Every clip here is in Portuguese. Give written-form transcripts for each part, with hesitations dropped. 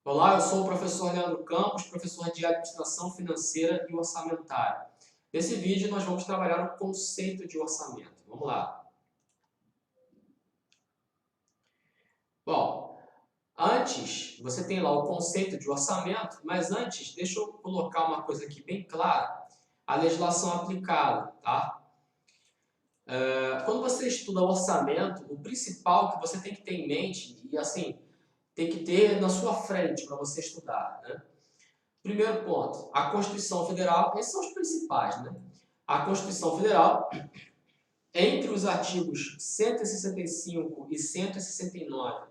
Olá, eu sou o professor Leandro Campos, professor de Administração Financeira e Orçamentária. Nesse vídeo nós vamos trabalhar o conceito de orçamento. Vamos lá. Bom, antes, você tem lá o conceito de orçamento, mas antes, deixa eu colocar uma coisa aqui bem clara. A legislação aplicada, tá? Quando você estuda orçamento, o principal que você tem que ter em mente, e assim, tem que ter na sua frente para você estudar, né? Primeiro ponto, a Constituição Federal, esses são os principais, né? A Constituição Federal, entre os artigos 165 e 169,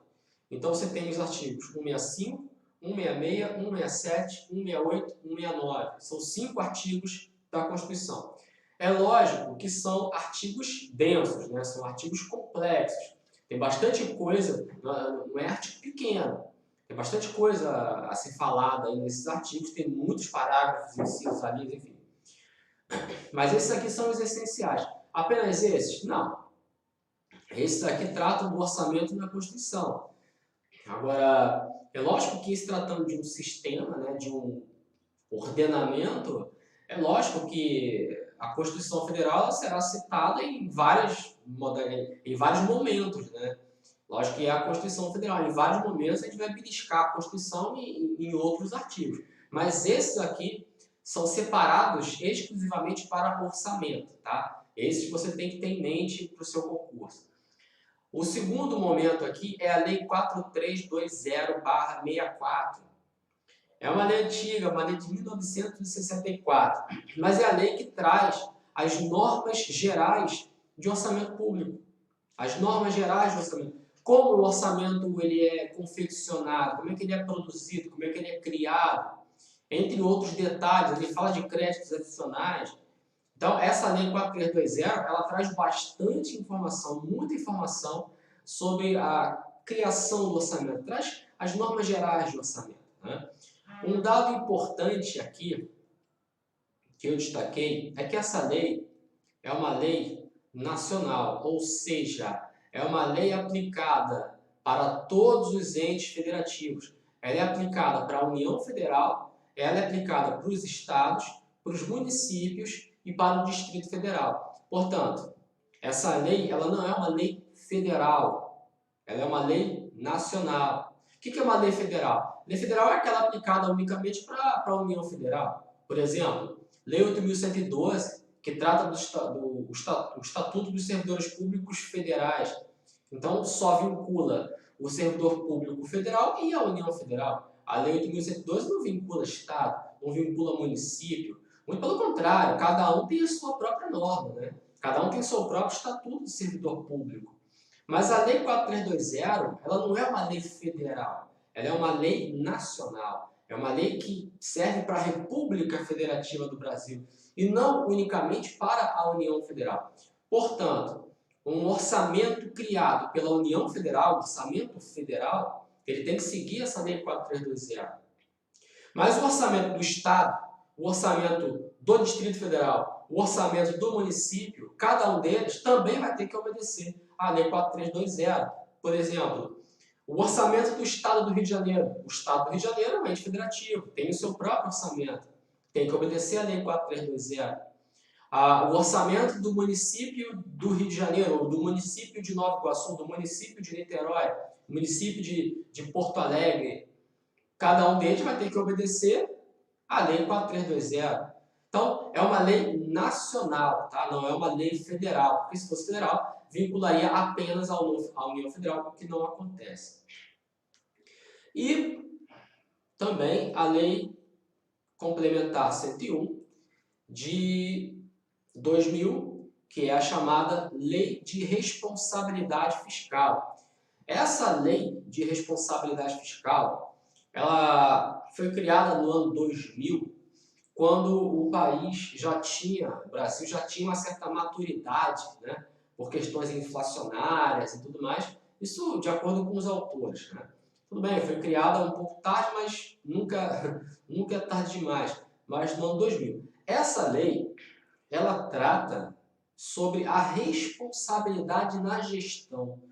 então você tem os artigos 165, 166, 167, 168, 169. São 5 artigos da Constituição. É lógico que são artigos densos, né? São artigos complexos. Tem bastante coisa, não é artigo pequeno. Tem bastante coisa a ser falada aí nesses artigos, tem muitos parágrafos, incisos ali, enfim. Mas esses aqui são os essenciais. Apenas esses? Não. Esses aqui tratam do orçamento na Constituição. Agora, é lógico que se tratando de um sistema, né, de um ordenamento, é lógico que a Constituição Federal será citada em vários momentos, né? Lógico que é a Constituição Federal. Em vários momentos a gente vai beliscar a Constituição em outros artigos. Mas esses aqui são separados exclusivamente para orçamento, tá? Esses você tem que ter em mente para o seu concurso. O segundo momento aqui é a Lei 4320/64. É uma lei antiga, uma lei de 1964, mas é a lei que traz as normas gerais de orçamento público. As normas gerais de orçamento. Como o orçamento ele é confeccionado, como é que ele é produzido, como é que ele é criado, entre outros detalhes, ele fala de créditos adicionais. Então, essa lei 4320, ela traz bastante informação, muita informação sobre a criação do orçamento, traz as normas gerais de orçamento, né? Um dado importante aqui, que eu destaquei, é que essa lei é uma lei nacional, ou seja, é uma lei aplicada para todos os entes federativos. Ela é aplicada para a União Federal, ela é aplicada para os estados, para os municípios e para o Distrito Federal. Portanto, essa lei ela não é uma lei federal, ela é uma lei nacional. O que é uma lei federal? Lei federal é aquela aplicada unicamente para a União Federal. Por exemplo, Lei 8.112, que trata do Estatuto dos Servidores Públicos Federais. Então, só vincula o servidor público federal e a União Federal. A Lei 8.112 não vincula Estado, não vincula município. Muito pelo contrário, cada um tem a sua própria norma, né? Cada um tem o seu próprio Estatuto de Servidor Público. Mas a Lei 4320, ela não é uma lei federal, ela é uma lei nacional. É uma lei que serve para a República Federativa do Brasil e não unicamente para a União Federal. Portanto, um orçamento criado pela União Federal, orçamento federal, ele tem que seguir essa Lei 4320. Mas o orçamento do Estado, o orçamento do Distrito Federal, o orçamento do município, cada um deles também vai ter que obedecer à Lei 4320. Por exemplo, o orçamento do Estado do Rio de Janeiro. O Estado do Rio de Janeiro é um ente federativo, tem o seu próprio orçamento, tem que obedecer à Lei 4320. O orçamento do município do Rio de Janeiro, ou do município de Nova Iguaçu, do município de Niterói, município de Porto Alegre, cada um deles vai ter que obedecer à Lei 4320. Então, é uma lei nacional, tá? Não é uma lei federal, porque se fosse federal, vincularia apenas à União Federal, o que não acontece. E também a Lei Complementar 101 de 2000, que é a chamada Lei de Responsabilidade Fiscal. Essa Lei de Responsabilidade Fiscal, ela foi criada no ano 2000, quando o Brasil já tinha uma certa maturidade, né, por questões inflacionárias e tudo mais, isso de acordo com os autores, né. Tudo bem, foi criada um pouco tarde, mas nunca é tarde demais, mas no ano 2000. Essa lei, ela trata sobre a responsabilidade na gestão.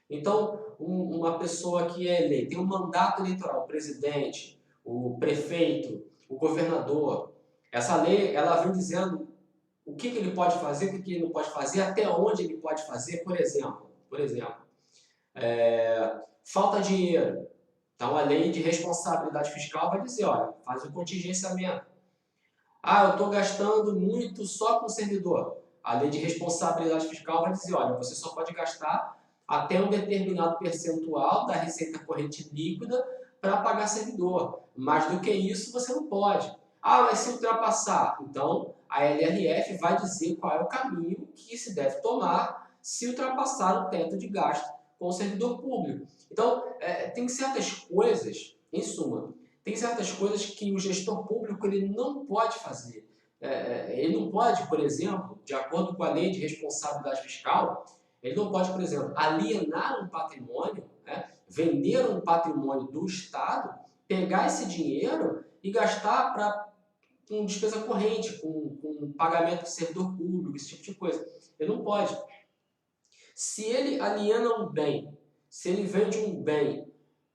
Então, uma pessoa que é eleita, tem um mandato eleitoral, o presidente, o prefeito, o governador. Essa lei, ela vem dizendo o que ele pode fazer, o que ele não pode fazer, até onde ele pode fazer, por exemplo, falta dinheiro. Então, a lei de responsabilidade fiscal vai dizer, olha, faz o contingenciamento. Ah, eu estou gastando muito só com o servidor. A lei de responsabilidade fiscal vai dizer, olha, você só pode gastar até um determinado percentual da receita corrente líquida para pagar servidor. Mais do que isso, você não pode. Ah, mas se ultrapassar, então a LRF vai dizer qual é o caminho que se deve tomar se ultrapassar o teto de gasto com o servidor público. Então, tem certas coisas, em suma, tem certas coisas que o gestor público ele não pode fazer. Ele não pode, por exemplo, de acordo com a lei de responsabilidade fiscal, ele não pode, por exemplo, alienar um patrimônio, né, vender um patrimônio do Estado, pegar esse dinheiro e gastar com despesa corrente, com pagamento de servidor público, esse tipo de coisa. Ele não pode. Se ele aliena um bem, se ele vende um bem,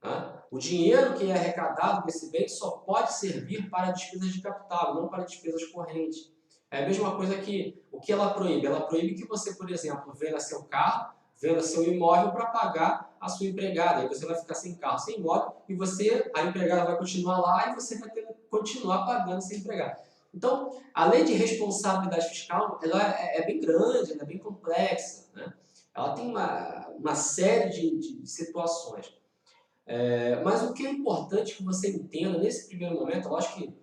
né, o dinheiro que é arrecadado desse bem só pode servir para despesas de capital, não para despesas correntes. É a mesma coisa que o que ela proíbe. Ela proíbe que você, por exemplo, venda seu carro, venda seu imóvel para pagar a sua empregada. Aí você vai ficar sem carro, sem imóvel, e a empregada vai continuar lá e você vai ter que continuar pagando sem empregada. Então, a lei de responsabilidade fiscal ela é bem grande, ela é bem complexa, né? Ela tem uma série de situações. Mas o que é importante que você entenda nesse primeiro momento, eu acho que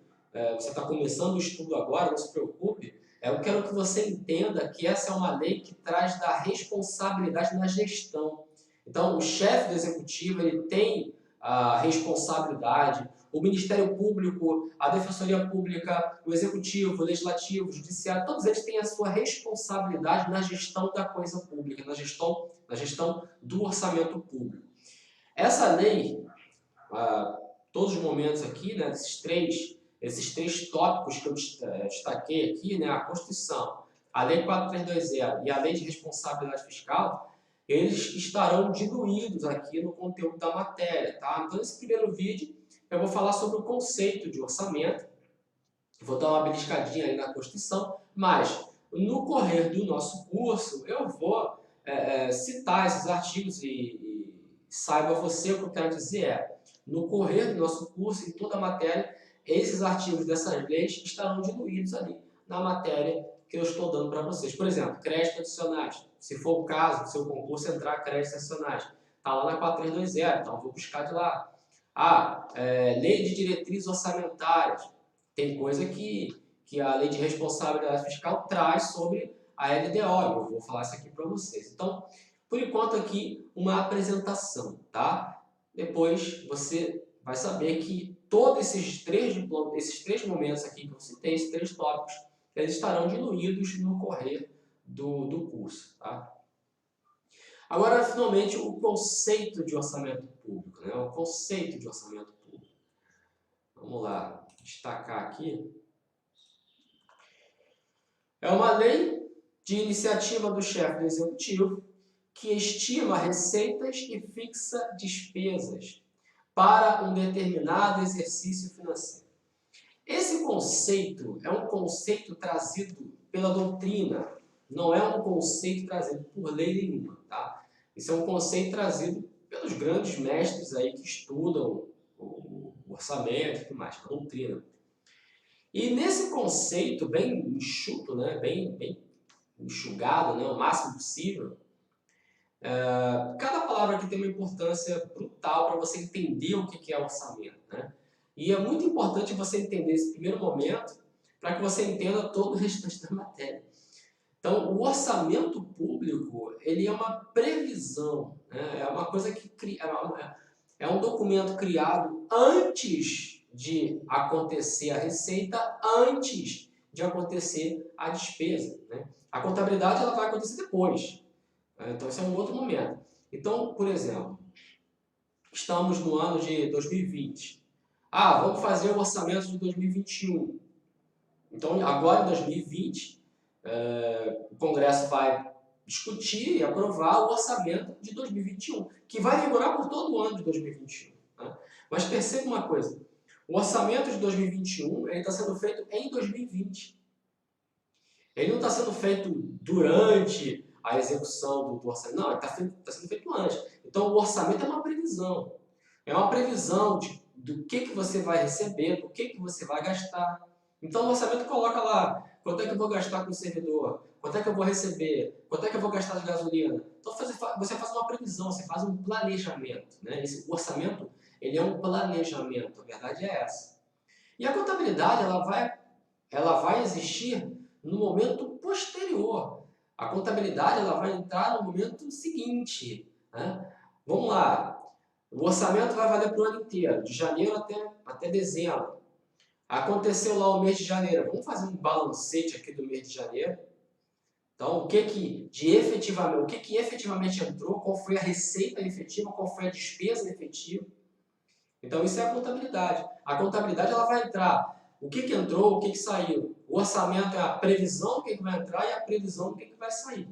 você está começando o estudo agora, não se preocupe, eu quero que você entenda que essa é uma lei que traz da responsabilidade na gestão. Então, o chefe do executivo ele tem a responsabilidade, o Ministério Público, a Defensoria Pública, o Executivo, o Legislativo, o Judiciário, todos eles têm a sua responsabilidade na gestão da coisa pública, na gestão do orçamento público. Essa lei, todos os momentos aqui, né, esses três tópicos que eu destaquei aqui, né, a Constituição, a Lei 4320 e a Lei de Responsabilidade Fiscal, eles estarão diluídos aqui no conteúdo da matéria, tá? Então, nesse primeiro vídeo, eu vou falar sobre o conceito de orçamento, vou dar uma beliscadinha aí na Constituição, mas no correr do nosso curso, eu vou citar esses artigos e saiba você o que eu quero dizer no correr do nosso curso, em toda a matéria, esses artigos dessas leis estarão diluídos ali na matéria que eu estou dando para vocês. Por exemplo, créditos adicionais. Se for o caso do seu concurso entrar créditos adicionais, está lá na 4320, então eu vou buscar de lá. Lei de diretrizes orçamentárias. Tem coisa que a lei de responsabilidade fiscal traz sobre a LDO. Eu vou falar isso aqui para vocês. Então, por enquanto aqui, uma apresentação, tá? Depois você vai saber que todos esses três momentos aqui que eu citei, esses três tópicos, eles estarão diluídos no correr do curso, tá? Agora, finalmente, o conceito de orçamento público, né? O conceito de orçamento público. Vamos lá, destacar aqui. É uma lei de iniciativa do chefe do executivo que estima receitas e fixa despesas para um determinado exercício financeiro. Esse conceito é um conceito trazido pela doutrina, não é um conceito trazido por lei nenhuma, tá? Isso é um conceito trazido pelos grandes mestres aí que estudam o orçamento e tudo mais, a doutrina. E nesse conceito bem enxuto, né, bem enxugado, né, o máximo possível, cada palavra aqui tem uma importância brutal para você entender o que é orçamento, né? E é muito importante você entender esse primeiro momento para que você entenda todo o restante da matéria. Então, o orçamento público, ele é uma previsão, né? É uma coisa que é um documento criado antes de acontecer a receita, antes de acontecer a despesa, né? A contabilidade ela vai acontecer depois. Então, esse é um outro momento. Então, por exemplo, estamos no ano de 2020. Vamos fazer o orçamento de 2021. Então, agora em 2020, o Congresso vai discutir e aprovar o orçamento de 2021, que vai vigorar por todo o ano de 2021. Né? Mas perceba uma coisa, o orçamento de 2021 está sendo feito em 2020. Ele não está sendo feito durante a execução do orçamento, não, ele está sendo feito antes. Então, o orçamento é uma previsão. É uma previsão do que você vai receber, do que você vai gastar. Então, o orçamento coloca lá, quanto é que eu vou gastar com o servidor, quanto é que eu vou receber, quanto é que eu vou gastar de gasolina. Então, você faz uma previsão, você faz um planejamento. Né? Esse orçamento, ele é um planejamento, a verdade é essa. E a contabilidade, ela vai existir no momento posterior. A contabilidade, ela vai entrar no momento seguinte. Né? Vamos lá. O orçamento vai valer para o ano inteiro, de janeiro até dezembro. Aconteceu lá o mês de janeiro. Vamos fazer um balancete aqui do mês de janeiro. Então, o que efetivamente entrou, qual foi a receita efetiva, qual foi a despesa efetiva. Então, isso é a contabilidade. A contabilidade ela vai entrar o que entrou, o que saiu. O orçamento é a previsão do que vai entrar e a previsão do que vai sair.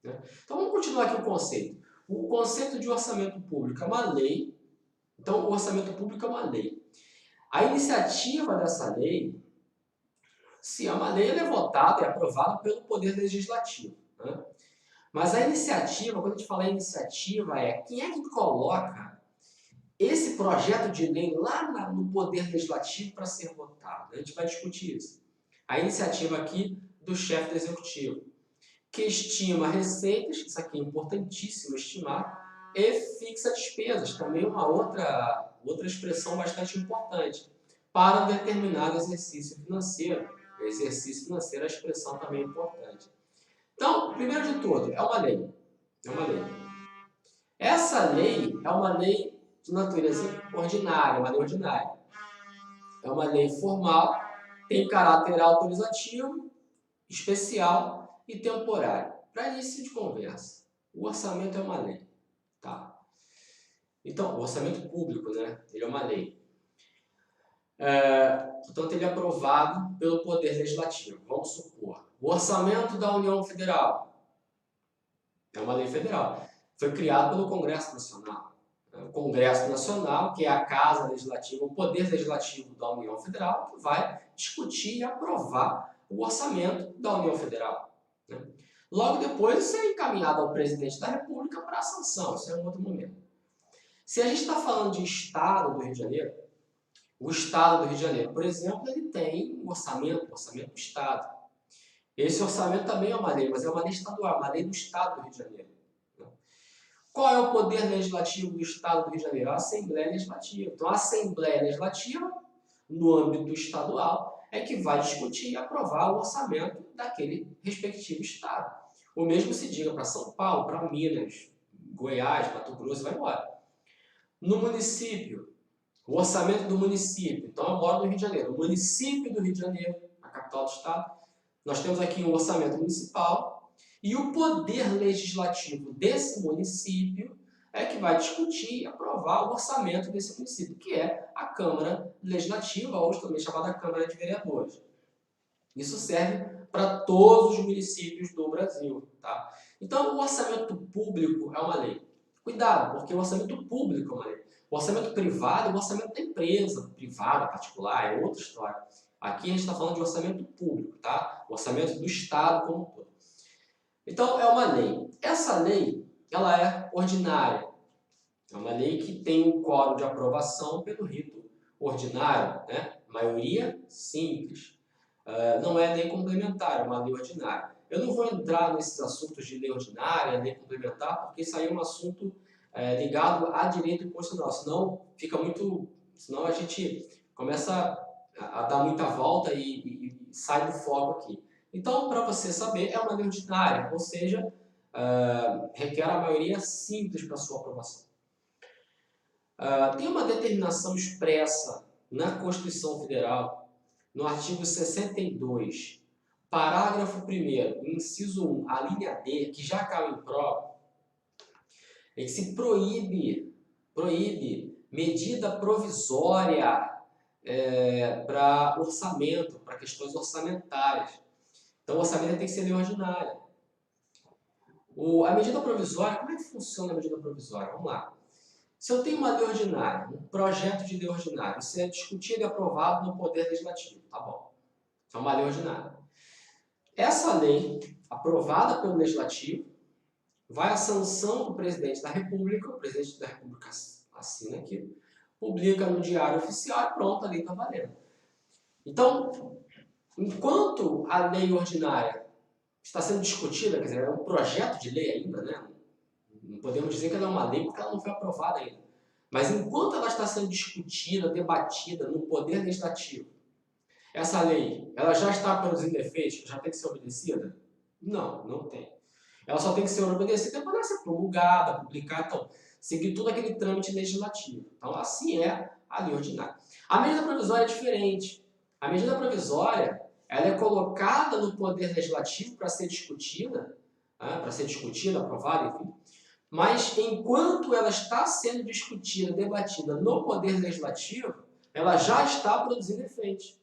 Né? Então, vamos continuar aqui o conceito. O conceito de orçamento público é uma lei. Então, o orçamento público é uma lei. A iniciativa dessa lei, se é uma lei, ela é votada e aprovada pelo Poder Legislativo. Né? Mas a iniciativa, quando a gente fala iniciativa, quem é que coloca esse projeto de lei lá no Poder Legislativo para ser votado? A gente vai discutir isso. A iniciativa aqui do chefe do Executivo, que estima receitas, isso aqui é importantíssimo estimar, e fixa despesas, também uma outra expressão bastante importante, para um determinado exercício financeiro. O exercício financeiro, a expressão também é importante. Então, primeiro de tudo, é uma lei. É uma lei. Essa lei é uma lei de natureza ordinária, uma lei ordinária. É uma lei formal, tem caráter autorizativo, especial e temporário. Para início de conversa, o orçamento é uma lei. Tá? Então, o orçamento público, né? Ele é uma lei. Portanto, ele é aprovado pelo Poder Legislativo. Vamos supor, o orçamento da União Federal é uma lei federal. Foi criado pelo Congresso Nacional. O Congresso Nacional, que é a Casa Legislativa, o Poder Legislativo da União Federal, que vai discutir e aprovar o orçamento da União Federal. Né? Logo depois, isso é encaminhado ao Presidente da República para a sanção. Isso é um outro momento. Se a gente está falando de Estado do Rio de Janeiro, o Estado do Rio de Janeiro, por exemplo, ele tem um orçamento do Estado. Esse orçamento também é uma lei, mas é uma lei estadual, uma lei do Estado do Rio de Janeiro. Qual é o poder legislativo do Estado do Rio de Janeiro? A Assembleia Legislativa. Então, a Assembleia Legislativa, no âmbito estadual, é que vai discutir e aprovar o orçamento daquele respectivo Estado. O mesmo se diga para São Paulo, para Minas, Goiás, Mato Grosso, vai embora. No município, o orçamento do município. Então, eu moro no Rio de Janeiro. O município do Rio de Janeiro, a capital do Estado, nós temos aqui um orçamento municipal e o poder legislativo desse município é que vai discutir e aprovar o orçamento desse município, que é a Câmara Legislativa, ou também chamada Câmara de Vereadores. Isso serve para todos os municípios do Brasil. Tá? Então, o orçamento público é uma lei. Cuidado, porque o orçamento público é uma lei. O orçamento privado é o orçamento da empresa, privada, particular, é outra história. Aqui a gente está falando de orçamento público, tá? O orçamento do Estado como um todo. Então, é uma lei. Essa lei, ela é ordinária. É uma lei que tem um quórum de aprovação pelo rito ordinário, né? Maioria simples. Não é lei complementar, é uma lei ordinária. Eu não vou entrar nesses assuntos de lei ordinária, lei complementar, porque isso aí é um assunto ligado a direito constitucional. Senão a gente começa a dar muita volta e sai do foco aqui. Então, para você saber, é uma lei ordinária, ou seja, requer a maioria simples para sua aprovação. Tem uma determinação expressa na Constituição Federal, no artigo 62, parágrafo 1º, inciso 1, a linha D, que já caiu em prova, é que se proíbe medida provisória para orçamento, para questões orçamentárias. Então, o orçamento tem que ser lei ordinária. A medida provisória, como é que funciona a medida provisória? Vamos lá. Se eu tenho uma lei ordinária, um projeto de lei ordinária, isso é discutido e aprovado no Poder Legislativo, tá bom. Então, uma lei ordinária. Essa lei, aprovada pelo Legislativo, vai à sanção do Presidente da República, o Presidente da República assina aqui, publica no Diário Oficial e pronto, a lei está valendo. Então, enquanto a lei ordinária está sendo discutida, quer dizer, é um projeto de lei ainda, né? Não podemos dizer que ela é uma lei porque ela não foi aprovada ainda. Mas enquanto ela está sendo discutida, debatida no Poder Legislativo, essa lei, ela já está produzindo efeitos, já tem que ser obedecida? Não, não tem. Ela só tem que ser obedecida para ela ser promulgada, publicada, então, seguir todo aquele trâmite legislativo. Então, assim é a lei ordinária. A medida provisória é diferente. A medida provisória, ela é colocada no Poder Legislativo para ser discutida, aprovada, enfim. Mas, enquanto ela está sendo discutida, debatida no Poder Legislativo, ela já está produzindo efeitos.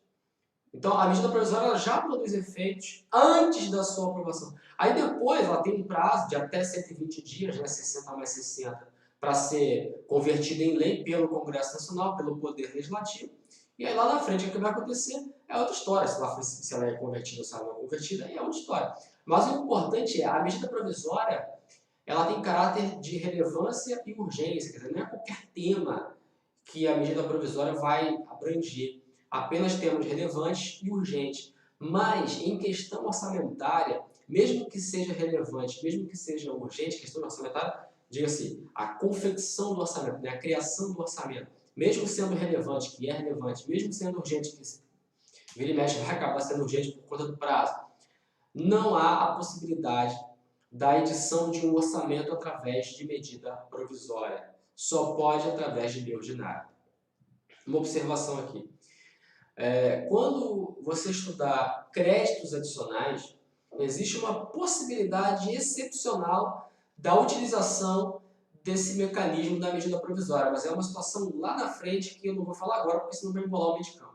Então, a medida provisória ela já produz efeitos antes da sua aprovação. Aí depois, ela tem um prazo de até 120 dias, né, 60 mais 60, para ser convertida em lei pelo Congresso Nacional, pelo Poder Legislativo. E aí lá na frente, o que vai acontecer é outra história. Se ela é convertida ou se ela não é convertida, aí é outra história. Mas o importante é, a medida provisória, ela tem caráter de relevância e urgência. Quer dizer, não é qualquer tema que a medida provisória vai abranger. Apenas temas relevantes e urgentes. Mas, em questão orçamentária, mesmo que seja relevante, mesmo que seja urgente, questão orçamentária, diga-se, a confecção do orçamento, né, a criação do orçamento, mesmo sendo relevante, que é relevante, mesmo sendo urgente, que vira e mexe vai acabar sendo urgente por conta do prazo, não há a possibilidade da edição de um orçamento através de medida provisória. Só pode através de lei ordinária. Uma observação aqui. Quando você estudar créditos adicionais, existe uma possibilidade excepcional da utilização desse mecanismo da medida provisória, mas é uma situação lá na frente que eu não vou falar agora, porque senão vai embolar o medicão.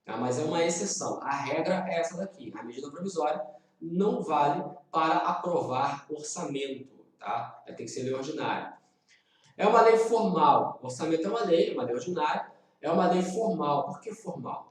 Mas é uma exceção. A regra é essa daqui. A medida provisória não vale para aprovar orçamento, tá? Tem que ser lei ordinária. É uma lei formal. O orçamento é uma lei ordinária. É uma lei formal. Por que formal?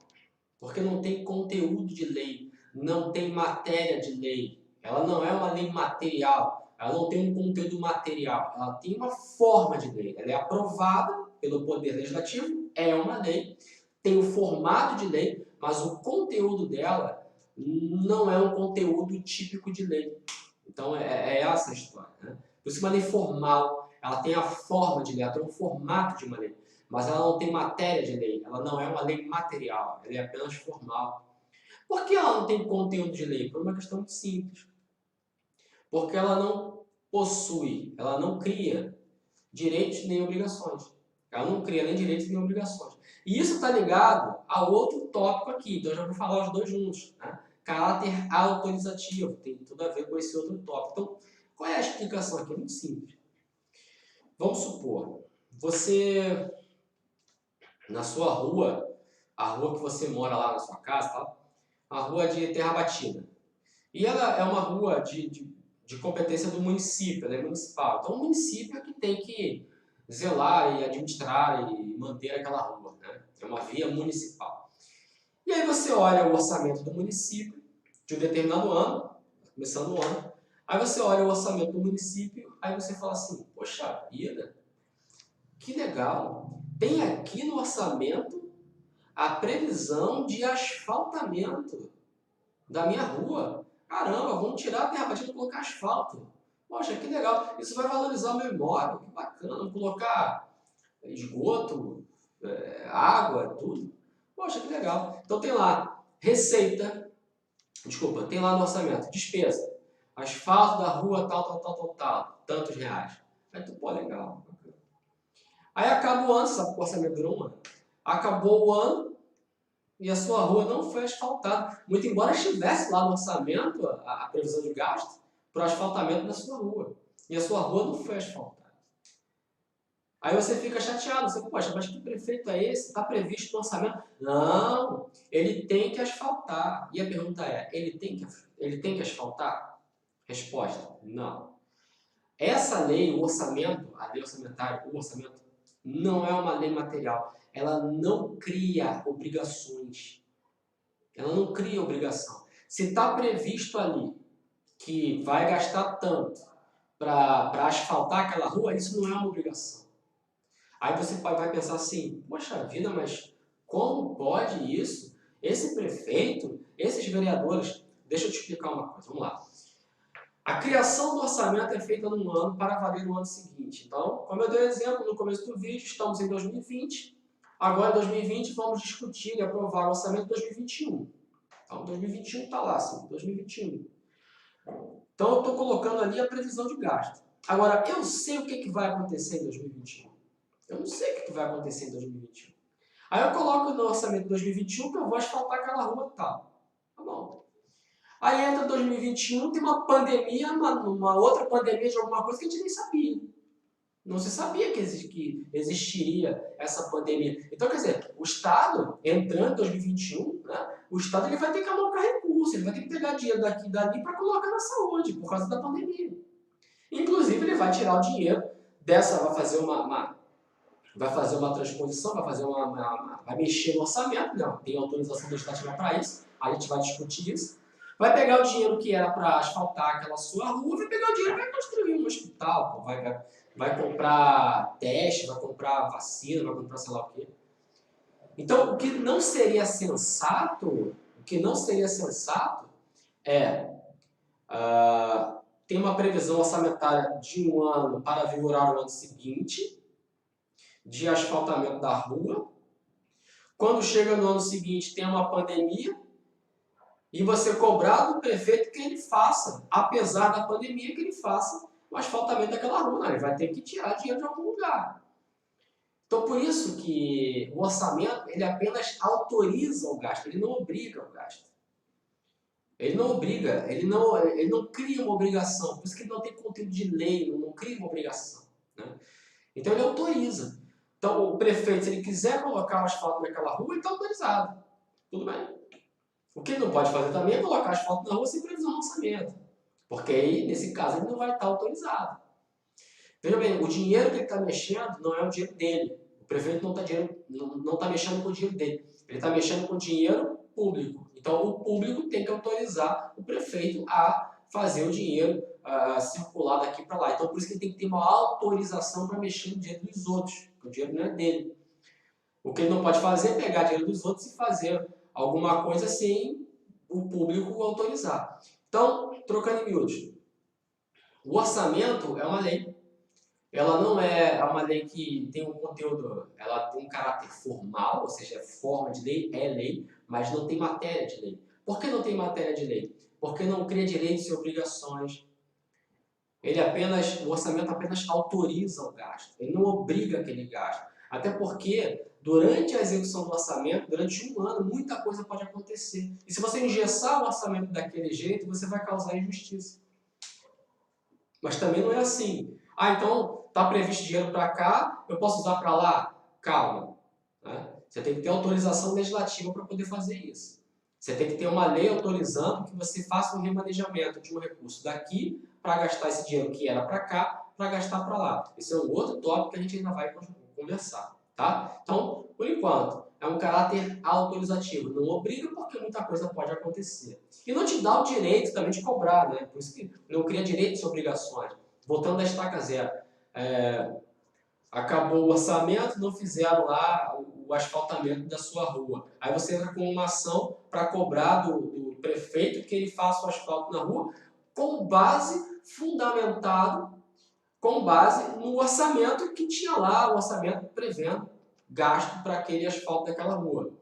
Porque não tem conteúdo de lei, não tem matéria de lei. Ela não é uma lei material, ela não tem um conteúdo material, ela tem uma forma de lei. Ela é aprovada pelo Poder Legislativo, é uma lei, tem o formato de lei, mas o conteúdo dela não é um conteúdo típico de lei. Então é essa a história, né? Por isso que uma lei formal, ela tem a forma de lei, ela tem o formato de uma lei, mas ela não tem matéria de lei, ela não é uma lei material, ela é apenas formal. Por que ela não tem conteúdo de lei? Por uma questão muito simples. Porque ela não possui, ela não cria direitos nem obrigações. Ela não cria nem direitos nem obrigações. E isso está ligado a outro tópico aqui, então eu já vou falar os dois juntos, né? Caráter autorizativo, tem tudo a ver com esse outro tópico. Então, qual é a explicação aqui? É muito simples. Vamos supor, você, na sua rua, a rua que você mora lá na sua casa, tá? A rua de terra batida. E ela é uma rua de competência do município, ela é municipal. Então, o município é que tem que zelar e administrar e manter aquela rua, né? É uma via municipal. E aí você olha o orçamento do município de um determinado ano, começando o ano, aí você olha o orçamento do município, aí você fala assim, poxa vida, que legal, tem aqui no orçamento a previsão de asfaltamento da minha rua. Caramba, vamos tirar a terra batida e colocar asfalto. Poxa, que legal. Isso vai valorizar o meu imóvel. Que bacana. Vamos colocar esgoto, água, tudo. Poxa, que legal. Então tem lá receita, tem lá no orçamento, despesa. Asfalto da rua tal, tantos reais. Aí tu, pô, legal. Aí acaba o ano, sabe que o orçamento durou um ano. Acabou o ano, e a sua rua não foi asfaltada. Muito embora estivesse lá no orçamento a previsão de gasto para o asfaltamento da sua rua. E a sua rua não foi asfaltada. Aí você fica chateado, você, poxa, mas que prefeito é esse? Está previsto no orçamento? Não, ele tem que asfaltar. E a pergunta é, ele tem que asfaltar? Resposta, não. Essa lei, o orçamento, a lei orçamentária, o orçamento, não é uma lei material. Ela não cria obrigações. Ela não cria obrigação. Se está previsto ali que vai gastar tanto para asfaltar aquela rua, isso não é uma obrigação. Aí você vai pensar assim, poxa vida, mas como pode isso? Esse prefeito, esses vereadores... Deixa eu te explicar uma coisa, vamos lá. A criação do orçamento é feita num ano para valer no ano seguinte. Então, como eu dei exemplo no começo do vídeo, estamos em 2020. Agora, em 2020, vamos discutir e aprovar o orçamento de 2021. Então, 2021 está lá, assim, 2021. Então, eu estou colocando ali a previsão de gasto. Agora, eu sei o que vai acontecer em 2021. Eu não sei o que vai acontecer em 2021. Aí eu coloco no orçamento de 2021 que eu vou asfaltar aquela rua tal. Tá bom. Aí entra 2021, tem uma pandemia, uma outra pandemia de alguma coisa que a gente nem sabia. Não se sabia que existiria essa pandemia. Então, quer dizer, o Estado, entrando em 2021, né, o Estado ele vai ter que alocar recursos, ele vai ter que pegar dinheiro daqui e dali para colocar na saúde, por causa da pandemia. Inclusive, ele vai tirar o dinheiro dessa, vai fazer uma transposição, vai mexer no orçamento, não, tem autorização legislativa para isso, a gente vai discutir isso. Vai pegar o dinheiro que era para asfaltar aquela sua rua, vai pegar o dinheiro e vai construir um hospital, vai comprar teste, vai comprar vacina, vai comprar sei lá o quê. Então, o que não seria sensato é ter uma previsão orçamentária de um ano para vigorar o ano seguinte, de asfaltamento da rua. Quando chega no ano seguinte, tem uma pandemia, e você cobrar do prefeito que ele faça, apesar da pandemia, que ele faça o asfaltamento daquela rua. Não, ele vai ter que tirar dinheiro de algum lugar. Então, por isso que o orçamento, ele apenas autoriza o gasto, ele não obriga o gasto. Ele não obriga, ele não cria uma obrigação, por isso que ele não tem conteúdo de lei, ele não cria uma obrigação, né? Então, ele autoriza. Então, o prefeito, se ele quiser colocar o asfalto naquela rua, ele está autorizado. Tudo bem. O que ele não pode fazer também é colocar asfalto na rua sem previsão no orçamento. Porque aí, nesse caso, ele não vai estar autorizado. Veja bem, o dinheiro que ele está mexendo não é o dinheiro dele. O prefeito não está mexendo com o dinheiro dele. Ele está mexendo com o dinheiro público. Então, o público tem que autorizar o prefeito a fazer o dinheiro circular daqui para lá. Então, por isso que ele tem que ter uma autorização para mexer no dinheiro dos outros. O dinheiro não é dele. O que ele não pode fazer é pegar dinheiro dos outros e fazer alguma coisa sem o público autorizar. Então, trocando em miúdos, o orçamento é uma lei. Ela não é uma lei que tem um conteúdo, ela tem um caráter formal, ou seja, forma de lei, é lei, mas não tem matéria de lei. Por que não tem matéria de lei? Porque não cria direitos e obrigações. O orçamento apenas autoriza o gasto, ele não obriga aquele gasto. Até porque, durante a execução do orçamento, durante um ano, muita coisa pode acontecer. E se você engessar o orçamento daquele jeito, você vai causar injustiça. Mas também não é assim. Então, está previsto dinheiro para cá, eu posso usar para lá? Calma. Né? Você tem que ter autorização legislativa para poder fazer isso. Você tem que ter uma lei autorizando que você faça um remanejamento de um recurso daqui para gastar esse dinheiro que era para cá, para gastar para lá. Esse é um outro tópico que a gente ainda vai conversar. Tá? Então, por enquanto, é um caráter autorizativo. Não obriga porque muita coisa pode acontecer. E não te dá o direito também de cobrar, né? Por isso que não cria direitos e obrigações. Voltando da estaca zero. Acabou o orçamento, não fizeram lá o asfaltamento da sua rua. Aí você entra com uma ação para cobrar do prefeito que ele faça o asfalto na rua com base no orçamento que tinha lá, o orçamento prevendo gasto para aquele asfalto daquela rua.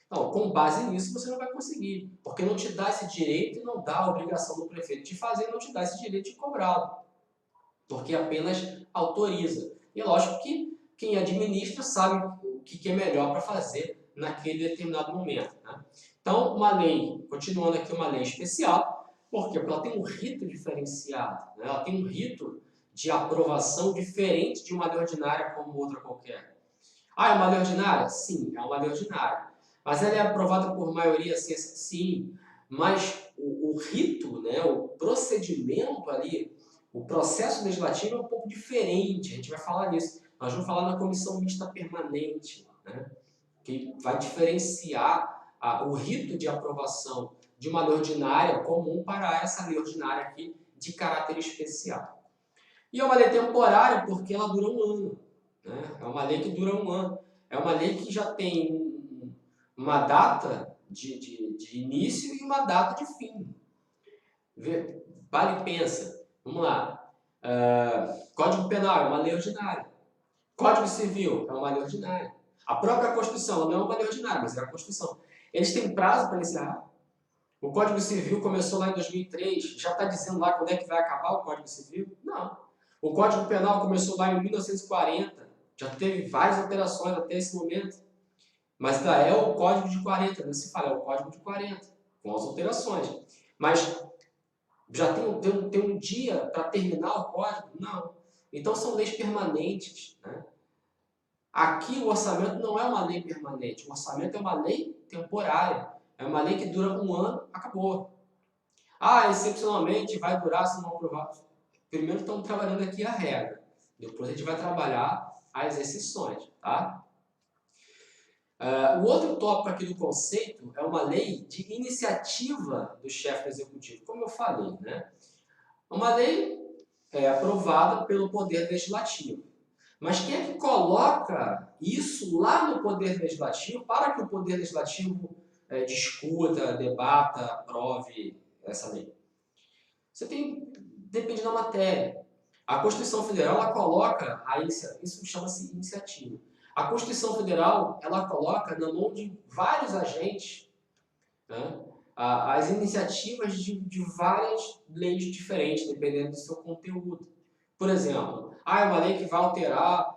Então, com base nisso, você não vai conseguir, porque não te dá esse direito e não dá a obrigação do prefeito de fazer, não te dá esse direito de cobrá-lo, porque apenas autoriza. E é lógico que quem administra sabe o que é melhor para fazer naquele determinado momento. Né? Então, uma lei, continuando aqui, uma lei especial, por quê? Porque ela tem um rito diferenciado, né? Ela tem um rito de aprovação diferente de uma lei ordinária como outra qualquer. É uma lei ordinária? Sim, é uma lei ordinária. Mas ela é aprovada por maioria? Sim. Mas o rito, né, o procedimento ali O processo legislativo é um pouco diferente, a gente vai falar nisso. Nós vamos falar na comissão mista permanente, né? Que vai diferenciar o rito de aprovação de uma lei ordinária comum para essa lei ordinária aqui de caráter especial. E é uma lei temporária porque ela dura um ano, né? É uma lei que dura um ano. É uma lei que já tem uma data de início e uma data de fim. Para e pensa. Vamos lá. Código Penal é uma lei ordinária. Código Civil é uma lei ordinária. A própria Constituição ela não é uma lei ordinária, mas é a Constituição. Eles têm prazo para encerrar. O Código Civil começou lá em 2003. Já está dizendo lá quando é que vai acabar o Código Civil? Não. O Código Penal começou lá em 1940. Já teve várias alterações até esse momento. Mas ainda é o Código de 40. Não se fala, é o Código de 40. Com as alterações. Mas já tem um dia para terminar o código? Não. Então são leis permanentes, né? Aqui o orçamento não é uma lei permanente, o orçamento é uma lei temporária. É uma lei que dura um ano, acabou. Excepcionalmente vai durar se não aprovar. Primeiro estamos trabalhando aqui a regra, depois a gente vai trabalhar as exceções, tá? O outro tópico aqui do conceito é uma lei de iniciativa do chefe do executivo, como eu falei, né? Uma lei é aprovada pelo Poder Legislativo. Mas quem é que coloca isso lá no Poder Legislativo para que o Poder Legislativo discuta, debata, aprove essa lei? Depende da matéria. A Constituição Federal ela coloca, isso chama-se iniciativa. A Constituição Federal ela coloca na mão de vários agentes, né, as iniciativas de várias leis diferentes, dependendo do seu conteúdo. Por exemplo, é uma lei que vai alterar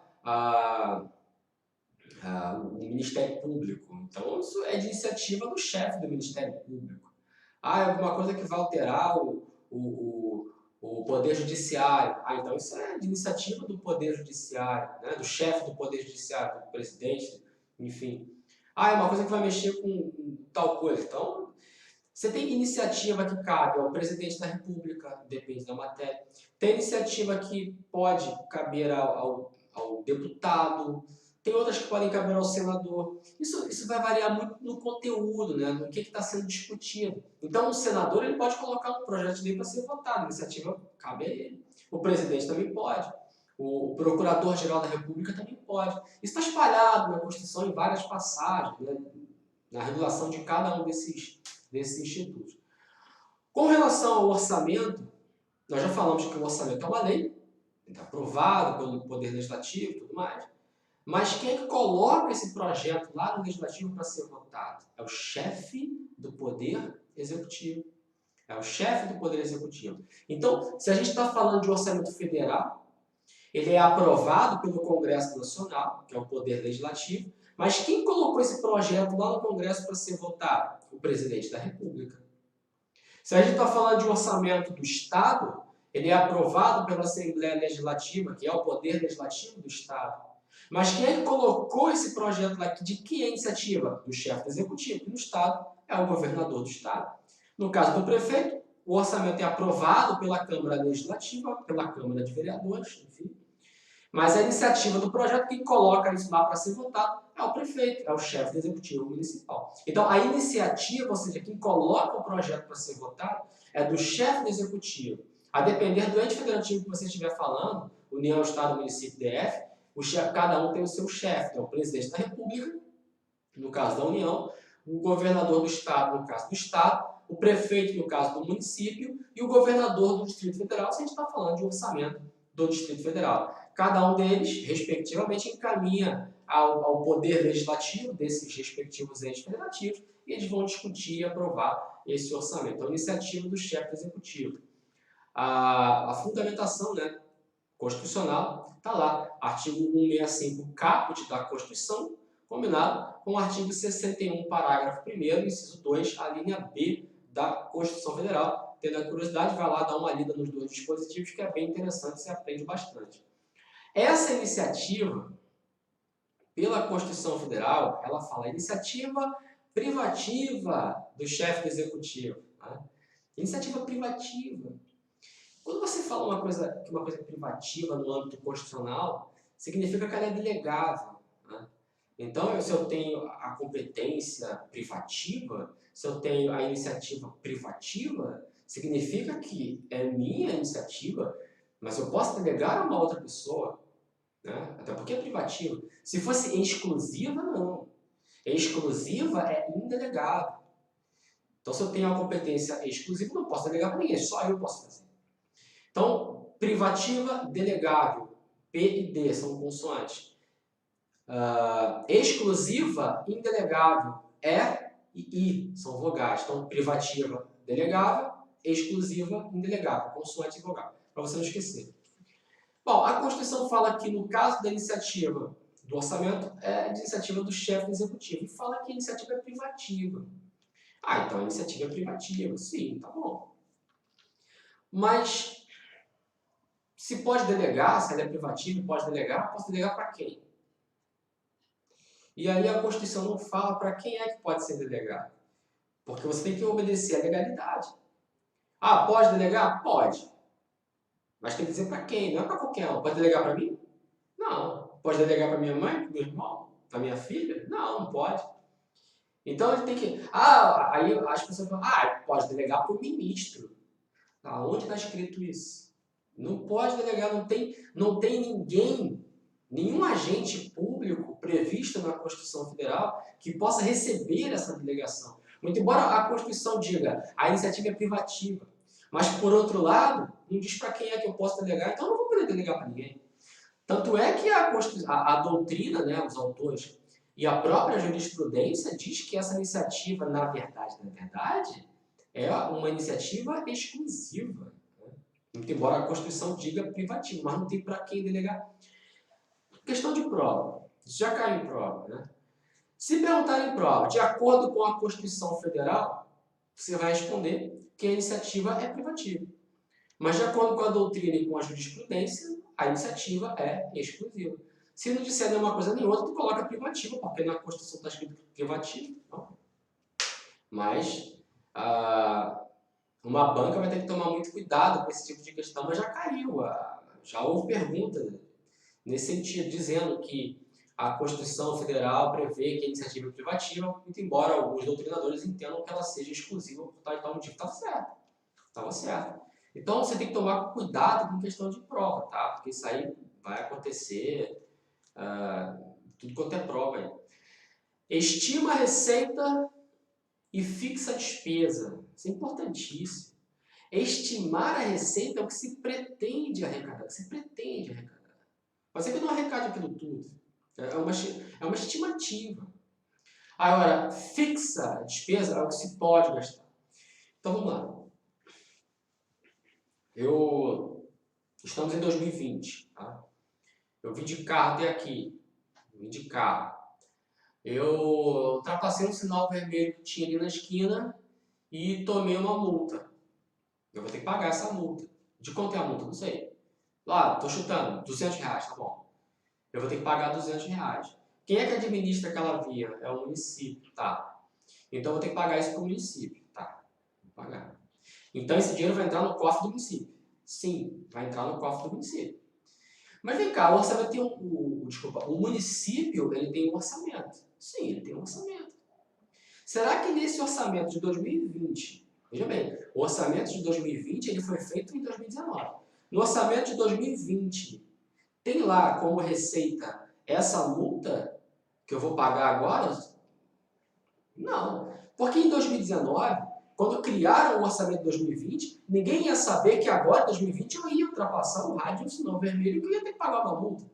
o Ministério Público. Então, isso é de iniciativa do chefe do Ministério Público. É alguma coisa que vai alterar o Poder Judiciário. Então isso é de iniciativa do Poder Judiciário, né? Do chefe do Poder Judiciário, do presidente, enfim. É uma coisa que vai mexer com tal coisa. Então, você tem iniciativa que cabe ao presidente da República, depende da matéria. Tem iniciativa que pode caber ao deputado. Tem outras que podem caber ao senador. Isso vai variar muito no conteúdo, né? No que está sendo discutido. Então, o senador ele pode colocar um projeto de lei para ser votado. A iniciativa cabe a ele. O presidente também pode. O procurador-geral da República também pode. Isso está espalhado na Constituição em várias passagens, né? Na regulação de cada um desses institutos. Com relação ao orçamento, nós já falamos que o orçamento é uma lei, está aprovado pelo Poder Legislativo e tudo mais. Mas quem é que coloca esse projeto lá no Legislativo para ser votado? É o chefe do Poder Executivo. É o chefe do Poder Executivo. Então, se a gente está falando de orçamento federal, ele é aprovado pelo Congresso Nacional, que é o Poder Legislativo, mas quem colocou esse projeto lá no Congresso para ser votado? O Presidente da República. Se a gente está falando de um orçamento do Estado, ele é aprovado pela Assembleia Legislativa, que é o Poder Legislativo do Estado. Mas quem é que colocou esse projeto lá? De que é a iniciativa? Do chefe do Executivo. No Estado, é o governador do Estado. No caso do prefeito, o orçamento é aprovado pela Câmara Legislativa, pela Câmara de Vereadores, enfim. Mas a iniciativa do projeto, quem coloca isso lá para ser votado, é o prefeito, é o chefe do Executivo Municipal. Então, a iniciativa, ou seja, quem coloca o projeto para ser votado, é do chefe do Executivo. A depender do ente federativo que você estiver falando, União, Estado, Município, DF, cada um tem o seu chefe, então o presidente da República, no caso da União, o governador do Estado, no caso do Estado, o prefeito, no caso do município, e o governador do Distrito Federal, se a gente está falando de orçamento do Distrito Federal. Cada um deles, respectivamente, encaminha ao Poder Legislativo desses respectivos entes federativos e eles vão discutir e aprovar esse orçamento. Então, a iniciativa do chefe do Executivo. A fundamentação, né, constitucional está lá, artigo 165 caput da Constituição, combinado com o artigo 61, parágrafo 1º, inciso 2, a linha B da Constituição Federal. Tendo a curiosidade, vai lá dar uma lida nos dois dispositivos, que é bem interessante, você aprende bastante. Essa iniciativa, pela Constituição Federal, ela fala iniciativa privativa do chefe do Executivo. Tá? Iniciativa privativa. Quando você fala que uma coisa é privativa no âmbito constitucional, significa que ela é delegável, né? Então, se eu tenho a competência privativa, se eu tenho a iniciativa privativa, significa que é minha iniciativa, mas eu posso delegar a uma outra pessoa, né? Até porque é privativa. Se fosse exclusiva, não. Exclusiva é indelegável. Então, se eu tenho a competência exclusiva, não posso delegar para ninguém, só eu posso fazer. Então, privativa, delegável. P e D são consoantes. Exclusiva, indelegável. E e I são vogais. Então, privativa, delegável. Exclusiva, indelegável. Consoante e vogal. Para você não esquecer. Bom, a Constituição fala que no caso da iniciativa do orçamento, é de iniciativa do chefe do executivo. E fala que a iniciativa é privativa. Então a iniciativa é privativa. Sim, tá bom. Mas se pode delegar, se ela é privativa e pode delegar, posso delegar para quem? E aí a Constituição não fala para quem é que pode ser delegado. Porque você tem que obedecer à legalidade. Pode delegar? Pode. Mas tem que dizer para quem, não é para qualquer um. Pode delegar para mim? Não. Pode delegar para minha mãe, para meu irmão, para minha filha? Não, não pode. Então ele tem que... aí as pessoas falam, pode delegar para o ministro. Onde está escrito isso? Não pode delegar, não tem ninguém, nenhum agente público previsto na Constituição Federal que possa receber essa delegação. Muito embora a Constituição diga a iniciativa é privativa, mas por outro lado, não diz para quem é que eu posso delegar, então eu não vou poder delegar para ninguém. Tanto é que a doutrina, né, os autores e a própria jurisprudência diz que essa iniciativa, na verdade, é uma iniciativa exclusiva. Muito embora a Constituição diga privativo, mas não tem para quem delegar. Questão de prova. Isso já caiu em prova, né? Se perguntar em prova, de acordo com a Constituição Federal, você vai responder que a iniciativa é privativa. Mas de acordo com a doutrina e com a jurisprudência, a iniciativa é exclusiva. Se não disser nenhuma coisa nem outra, tu coloca privativa, porque na Constituição está escrito privativo. Não. Mas uma banca vai ter que tomar muito cuidado com esse tipo de questão, mas já caiu. Já houve pergunta nesse sentido, dizendo que a Constituição Federal prevê que a iniciativa é privativa, muito embora alguns doutrinadores entendam que ela seja exclusiva por tal e tal motivo. Estava certo. Estava certo. Então você tem que tomar cuidado com questão de prova, tá? Porque isso aí vai acontecer tudo quanto é prova aí. Estima a receita e fixa a despesa. Isso é importantíssimo. Estimar a receita é o que se pretende arrecadar. Mas é que não arrecade aquilo tudo. É uma estimativa. Agora, fixa a despesa é o que se pode gastar. Então vamos lá. Estamos em 2020. Tá? Eu vim de carro até aqui. Eu ultrapassei um sinal vermelho que tinha ali na esquina e tomei uma multa. Eu vou ter que pagar essa multa. De quanto é a multa? Não sei. Lá, tô chutando. R$200, tá bom. Eu vou ter que pagar R$200. Quem é que administra aquela via? É o município, tá. Então eu vou ter que pagar isso para o município, tá. Vou pagar. Então esse dinheiro vai entrar no cofre do município. Sim, vai entrar no cofre do município. Mas vem cá, o orçamento tem o município ele tem um orçamento. Sim, ele tem um orçamento. Será que nesse orçamento de 2020, veja bem, o orçamento de 2020 ele foi feito em 2019. No orçamento de 2020, tem lá como receita essa multa que eu vou pagar agora? Não. Porque em 2019, quando criaram o orçamento de 2020, ninguém ia saber que agora, em 2020, eu ia ultrapassar o rádio do sinal vermelho e que eu ia ter que pagar uma multa.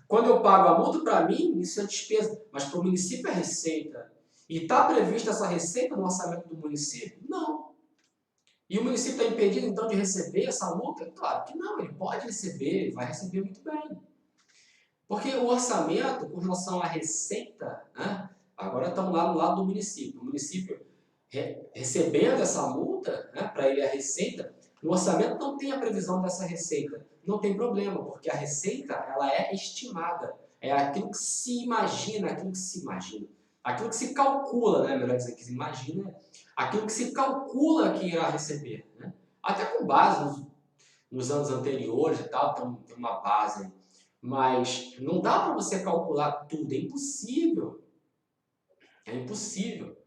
Quando eu pago a multa, para mim, isso é despesa. Mas para o município é receita. E está prevista essa receita no orçamento do município? Não. E o município está impedido, então, de receber essa multa? Claro que não, ele pode receber, ele vai receber muito bem. Porque o orçamento, com relação à receita, né, agora estamos lá no lado do município. O município recebendo essa multa, né, para ele a receita, no orçamento não tem a previsão dessa receita. Não tem problema, porque a receita ela é estimada. É aquilo que se imagina, aquilo que se calcula, né, melhor dizer, que se imagina, aquilo que se calcula que irá receber. Né? Até com base nos anos anteriores e tal, tem uma base. Mas não dá para você calcular tudo, é impossível. É impossível.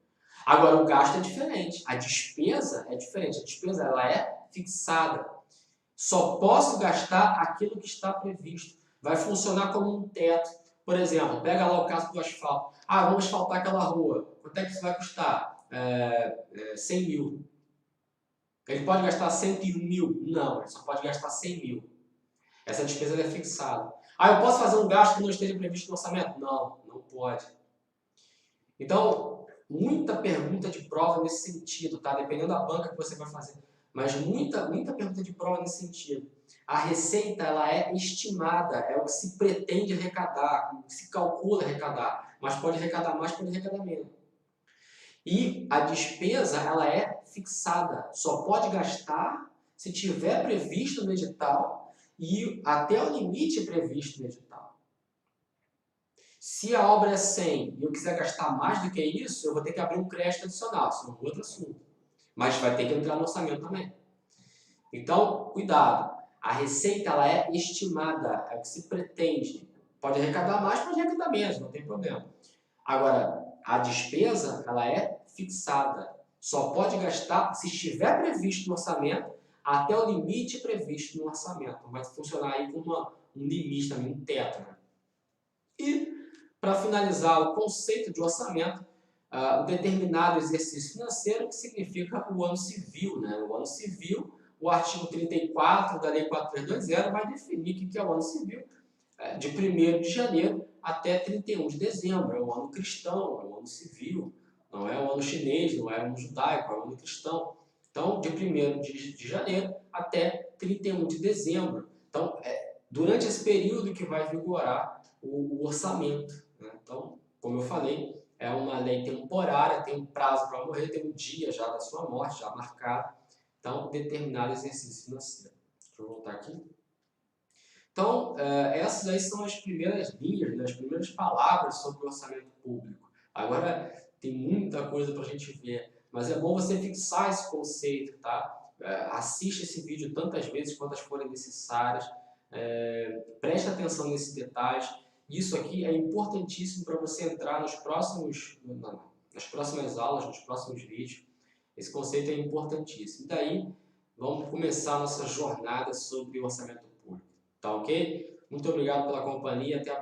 Agora, o gasto é diferente, a despesa é diferente. A despesa ela é fixada. Só posso gastar aquilo que está previsto. Vai funcionar como um teto. Por exemplo, pega lá o caso do asfalto. Ah, vamos asfaltar aquela rua. Quanto é que isso vai custar? 100 mil. Ele pode gastar 101 mil? Não, ele só pode gastar 100 mil. Essa despesa é fixada. Ah, eu posso fazer um gasto que não esteja previsto no orçamento? Não, não pode. Então, muita pergunta de prova nesse sentido, tá? Dependendo da banca que você vai fazer. Mas muita pergunta de prova nesse sentido. A receita, ela é estimada, é o que se pretende arrecadar, o que se calcula arrecadar. Mas pode arrecadar mais, pode arrecadar menos. E a despesa, ela é fixada. Só pode gastar se tiver previsto no edital e até o limite previsto no edital. Se a obra é 100 e eu quiser gastar mais do que isso, eu vou ter que abrir um crédito adicional, isso é um outro assunto. Mas vai ter que entrar no orçamento também. Então, cuidado. A receita ela é estimada, é o que se pretende. Pode arrecadar mais, pode arrecadar menos, não tem problema. Agora, a despesa ela é fixada. Só pode gastar se estiver previsto no orçamento até o limite previsto no orçamento. Vai funcionar aí como um limite também, um teto. Né? E, para finalizar o conceito de orçamento, o determinado exercício financeiro, que significa o ano civil. Né? O ano civil, o artigo 34 da Lei 4320 vai definir o que é o ano civil, de 1º de janeiro até 31 de dezembro. É o ano cristão, é o ano civil, não é o ano chinês, não é o ano judaico, é o ano cristão. Então, de 1º de janeiro até 31 de dezembro. Então, durante esse período que vai vigorar o orçamento. Né? Então, como eu falei, é uma lei temporária, tem um prazo para morrer, tem um dia já da sua morte, já marcado. Então, determinado exercício financeiro. Deixa eu voltar aqui. Então, essas aí são as primeiras linhas, né, as primeiras palavras sobre o orçamento público. Agora, tem muita coisa para a gente ver, mas é bom você fixar esse conceito, tá? Assista esse vídeo tantas vezes quantas forem necessárias, preste atenção nesses detalhes. Isso aqui é importantíssimo para você entrar nas próximas aulas, nos próximos vídeos. Esse conceito é importantíssimo. E daí, vamos começar a nossa jornada sobre o orçamento público. Tá ok? Muito obrigado pela companhia. Até a